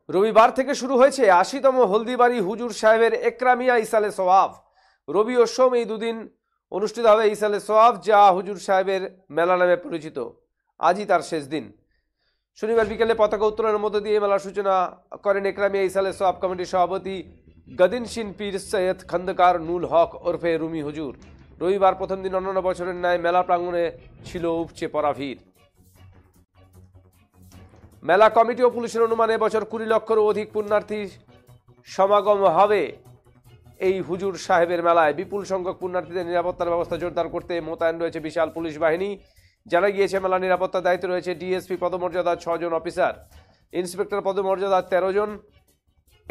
রবিবার থেকে শুরু হয়েছে ৮০তম হলদিবাড়ি হুজুর সাহেবের একরামিয়া ইসালে সওয়াব। রবি ও সোম এই দুদিন অনুষ্ঠিত হবে ইসালে সওয়াব, যা হুজুর সাহেবের মেলা নামে পরিচিত। আজই তার শেষ দিন। শনিবার বিকেলে পতাকা উত্তোলনের মধ্য দিয়ে মেলার সূচনা করেন একরামিয়া ইসালে সওয়াব কমিটির সভাপতি গদিনশিন পীর সৈয়দ খন্দকার নুল হক ওরফে রুমি হুজুর। রবিবার প্রথম দিন অন্যান্য বছরের ন্যায় মেলা প্রাঙ্গণে ছিল উপচে পড়া ভিড়। মেলা কমিটি ও পুলিশের অনুমানে এবছর ২০ লক্ষেরও অধিক পুণ্যার্থী সমাগম হবে। এই হুজুর সাহেবের মেলায় বিপুল সংখ্যক পুণ্যার্থীদের নিরাপত্তার ব্যবস্থা জোরদার করতে মোতায়েন রয়েছে বিশাল পুলিশ বাহিনী। জানা গিয়েছে, মেলা নিরাপত্তার দায়িত্বে রয়েছে ডিএসপি পদমর্যাদার ৬ জন অফিসার, ইন্সপেক্টর পদমর্যাদার ১৩ জন,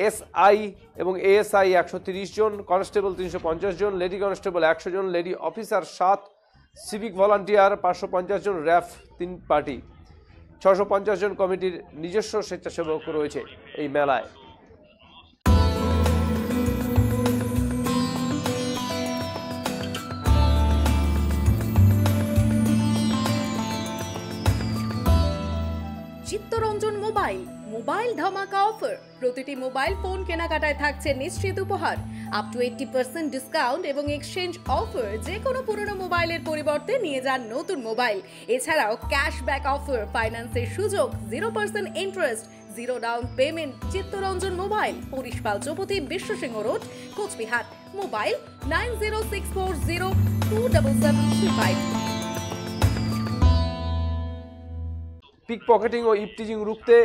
এসআই এবং এএসআই ১৩০ জন, কনস্টেবল ৩৫০ জন, লেডি কনস্টেবল ১০০ জন, লেডি অফিসার ৭, সিভিক ভলান্টিয়ার ৫৫০ জন, র্যাফ ৩ পার্টি, ৬৫০ জন কমিটির নিজস্ব স্বেচ্ছাসেবক রয়েছে এই মেলায়। চিত্তরঞ্জন মোবাইল ধামাকা অফার। প্রতিটি মোবাইল ফোন কেনাকাটায় থাকছে নিশ্চিত উপহার, আপ টু 80% ডিসকাউন্ট এবং এক্সচেঞ্জ অফার। যে কোনো পুরনো মোবাইলের পরিবর্তে নিয়ে যান নতুন মোবাইল। এছাড়াও ক্যাশব্যাক অফার, ফাইন্যান্সের সুযোগ, 0% interest, 0 down payment. Chittaranjan mobile, পরিশপাল চৌপতি, Biswasingha road, Cooch Behar. Mobile 9064027735। Pick pocketing ও ইপটিজিং রুখতে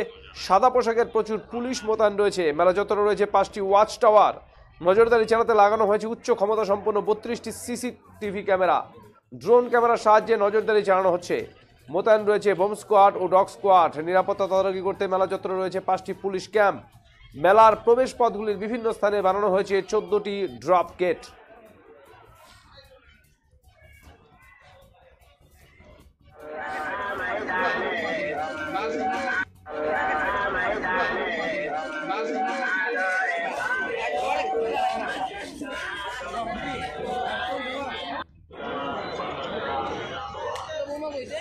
সাদা পোশাকের প্রচুর পুলিশ মোতায়েন রয়েছে। মেলা চত্বরে রয়েছে 5টি ওয়াচ টাওয়ার। নজরদারি চালাতে লাগানো হয়েছে উচ্চ ক্ষমতা সম্পন্ন 32টি সিসিটিভি ক্যামেরা। ড্রোন ক্যামেরার সাহায্যে নজরদারি চালানো হচ্ছে। মোতায়েন রয়েছে বোম স্কোয়াড ও ডগ স্কোয়াড। নিরাপত্তা তদারকি করতে মেলা চত্বরে রয়েছে 5টি পুলিশ ক্যাম্প। মেলার প্রবেশ পথগুলির বিভিন্ন স্থানে বানানো হয়েছে 14টি ড্রপ গেট। Uma coisa.